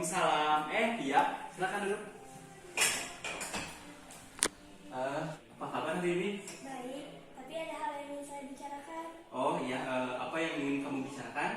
Waalaikumsalam. Iya, silakan duduk. Apa kabar hari ini? Baik, tapi ada hal yang ingin saya bicarakan. Oh iya, apa yang ingin kamu bicarakan?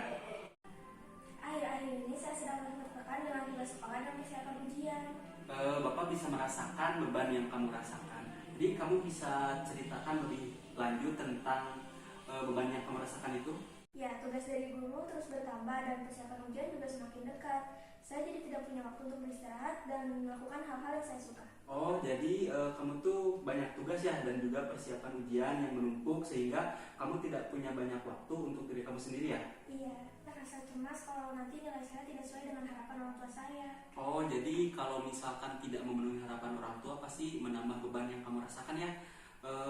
Akhir-akhir ini saya sedang tertekan dengan tugas sekolah dan persiapan ujian. Bapak bisa merasakan beban yang kamu rasakan. Jadi kamu bisa ceritakan lebih lanjut tentang beban yang kamu rasakan itu? Ya, tugas dari guru terus bertambah dan persiapan ujian juga semakin dekat. Saya jadi tidak punya waktu untuk beristirahat dan melakukan hal-hal yang saya suka. Oh, jadi kamu tuh banyak tugas ya dan juga persiapan ujian yang menumpuk sehingga kamu tidak punya banyak waktu untuk diri kamu sendiri ya? Iya, rasa cemas kalau nanti nilai saya tidak sesuai dengan harapan orang tua saya. Oh, jadi kalau misalkan tidak memenuhi harapan orang tua pasti menambah beban yang kamu rasakan ya?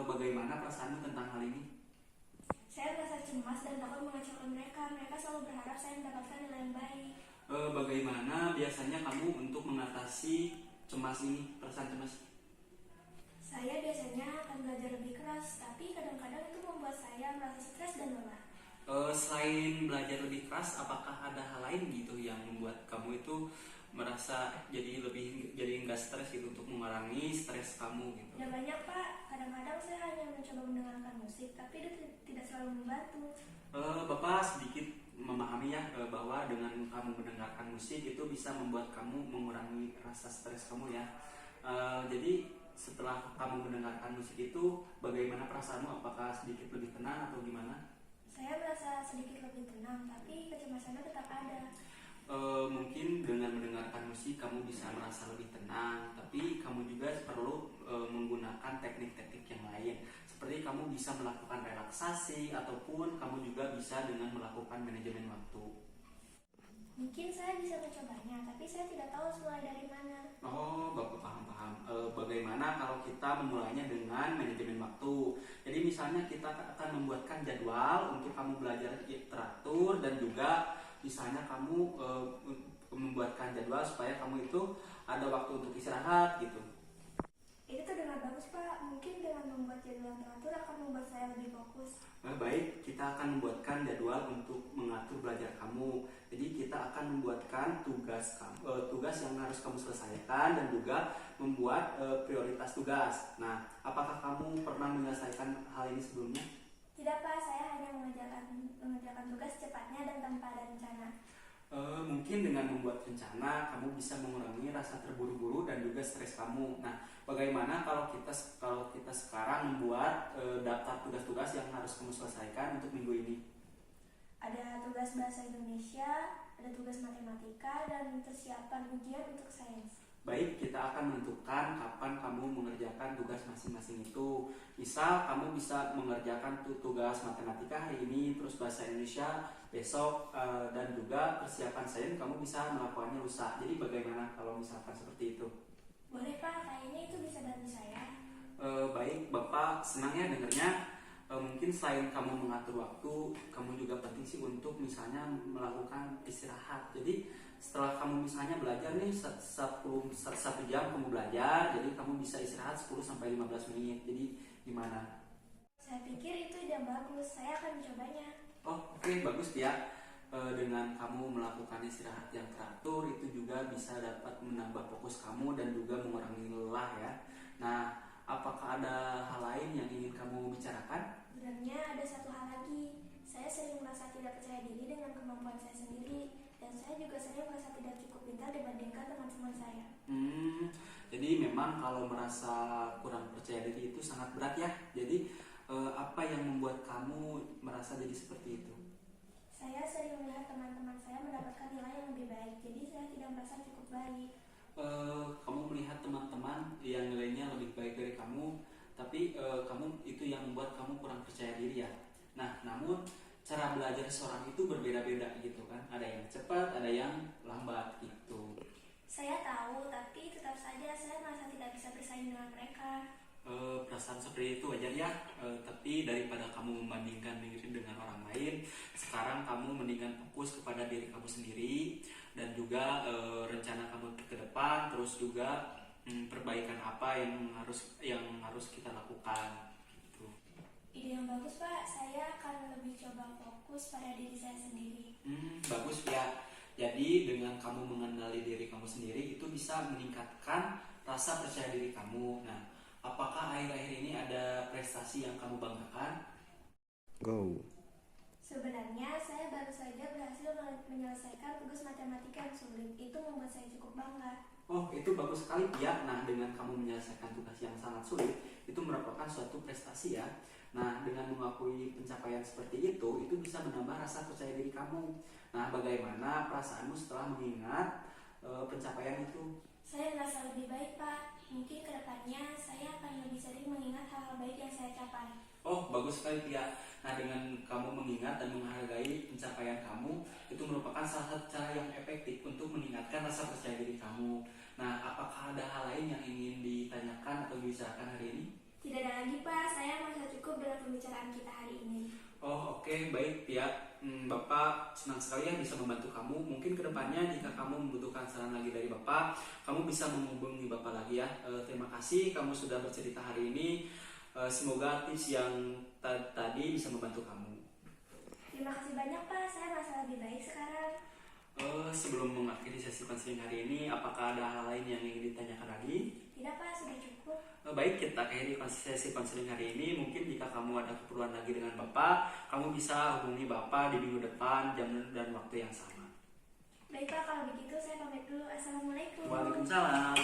Bagaimana perasaanmu tentang hal ini? Saya merasa cemas dan takut mengecewakan mereka. Mereka selalu berharap saya mendapatkan nilai yang baik. Bagaimana biasanya kamu untuk mengatasi cemas ini, perasaan cemas? Saya biasanya akan belajar lebih keras, tapi kadang-kadang itu membuat saya merasa stres dan lelah. Selain belajar lebih keras, apakah ada hal lain gitu yang membuat kamu itu merasa jadi enggak stres gitu untuk mengurangi stres kamu gitu? Udah banyak Pak, kadang-kadang saya hanya mencoba mendengarkan musik, tapi itu tidak selalu membantu. Bapak sedikit memahami ya bahwa dengan kamu mendengarkan musik itu bisa membuat kamu mengurangi rasa stres kamu ya. Jadi setelah kamu mendengarkan musik itu bagaimana perasaanmu? Apakah sedikit lebih tenang atau gimana? Saya merasa sedikit lebih tenang, tapi kecemasannya tetap ada. Mungkin dengan mendengarkan musik kamu bisa merasa lebih tenang, tapi kamu juga perlu menggunakan teknik-teknik yang lain. Seperti kamu bisa melakukan relaksasi ataupun kamu juga bisa dengan melakukan manajemen waktu. Mungkin saya bisa mencobanya, tapi saya tidak tahu harus mulai dari mana. Oh, Bapak paham-paham. Bagaimana kalau kita memulainya dengan manajemen waktu? Jadi misalnya kita akan membuatkan jadwal untuk kamu belajar teratur dan juga misalnya kamu membuatkan jadwal supaya kamu itu ada waktu untuk istirahat gitu. Itu terdengar bagus Pak, mungkin dengan membuat jadwal yang teratur akan membuat saya lebih fokus. Baik, kita akan membuatkan jadwal untuk mengatur belajar kamu. Jadi kita akan membuatkan tugas yang harus kamu selesaikan dan juga membuat prioritas tugas. Nah, apakah kamu pernah menyelesaikan hal ini sebelumnya? Tidak Pak, saya hanya mengerjakan tugas cepatnya dan tanpa ada rencana. Mungkin dengan membuat rencana kamu bisa mengurangi rasa terburu-buru dan juga stres kamu. Nah, bagaimana kalau kita sekarang membuat daftar tugas-tugas yang harus kamu selesaikan untuk minggu ini? Ada tugas bahasa Indonesia, ada tugas matematika, dan persiapan ujian untuk sains. Baik, kita akan menentukan kapan kamu mengerjakan tugas masing-masing itu. Misal kamu bisa mengerjakan tugas matematika hari ini, terus bahasa Indonesia besok, dan juga persiapan sains kamu bisa melakukannya lusa. Jadi bagaimana kalau misalkan seperti itu? Boleh Pak, kayaknya itu bisa bantu saya. Baik, Bapak senang ya dengarnya. Mungkin selain kamu mengatur waktu, kamu juga penting sih untuk misalnya melakukan istirahat. Jadi setelah kamu misalnya belajar nih 1 jam kamu belajar, jadi kamu bisa istirahat 10-15 menit. Jadi gimana? Saya pikir itu ide bagus, saya akan mencobanya. Oh, oke, bagus ya. Dengan kamu melakukan istirahat yang teratur itu juga bisa dapat menambah fokus kamu dan juga mengurangi lelah ya. Nah, apakah ada hal lain yang ingin kamu bicarakan? Sebenarnya ada satu hal lagi, saya sering merasa tidak percaya diri dengan kemampuan saya sendiri, dan saya juga sering merasa tidak cukup pintar dibandingkan teman-teman saya. Jadi memang kalau merasa kurang percaya diri itu sangat berat ya. Jadi apa yang membuat kamu merasa jadi seperti itu? Saya sering melihat teman-teman saya mendapatkan nilai yang lebih baik, jadi saya tidak merasa cukup baik. Kamu melihat teman-teman yang nilainya lebih baik dari kamu, tapi kamu itu yang membuat kamu kurang percaya diri ya. Nah, namun cara belajar seorang itu berbeda-beda gitu kan. Ada yang cepat, ada yang lambat gitu. Saya tahu, tapi tetap saja saya merasa tidak bisa bersaing dengan mereka. Perasaan seperti itu wajar ya. Tapi daripada kamu membandingkan diri dengan orang lain, sekarang kamu mendingan fokus kepada diri kamu sendiri dan juga rencana kamu ke depan, terus juga perbaikan apa yang harus kita lakukan gitu. Ide yang bagus Pak, saya akan lebih coba fokus pada diri saya sendiri. Bagus ya. Jadi Jadi dengan kamu mengenali diri kamu sendiri itu bisa meningkatkan rasa percaya diri kamu. Nah, apakah akhir-akhir ini ada prestasi yang kamu banggakan? Go. Sebenarnya saya baru saja berhasil menyelesaikan tugas matematika yang sulit. Itu membuat saya cukup bangga. Oh, itu bagus sekali ya. Nah, dengan kamu menyelesaikan tugas yang sangat sulit, itu merupakan suatu prestasi ya. Nah, dengan mengakui pencapaian seperti itu bisa menambah rasa percaya diri kamu. Nah, bagaimana perasaanmu setelah mengingat pencapaian itu? Saya merasa lebih baik, Pak. Mungkin kedepannya saya akan lebih sering mengingat hal-hal baik yang saya capai. Oh, bagus sekali Tia. Nah, dengan kamu mengingat dan menghargai pencapaian kamu, itu merupakan salah satu cara yang efektif untuk meningkatkan rasa percaya diri kamu. Nah, apakah ada hal lain yang ingin ditanyakan atau dibicarakan hari ini? Tidak ada lagi, Pak. Saya merasa cukup dengan pembicaraan kita hari ini. Oh, oke, baik Tia. Bapak senang sekali ya bisa membantu kamu. Mungkin kedepannya jika kamu membutuhkan saran lagi dari Bapak, kamu bisa menghubungi Bapak lagi ya. Terima kasih kamu sudah bercerita hari ini. Semoga tips yang tadi bisa membantu kamu. Terima kasih banyak, Pak. Saya merasa lebih baik sekarang. Sebelum mengakhiri sesi konseling hari ini, apakah ada hal lain yang ingin ditanyakan lagi? Tidak, Pak. Sudah cukup. Baik, kita akhiri sesi konseling hari ini. Mungkin jika kamu ada keperluan lagi dengan Bapak, kamu bisa hubungi Bapak di minggu depan, jam dan waktu yang sama. Baik, Pak. Kalau begitu saya pamit dulu. Assalamualaikum. Waalaikumsalam.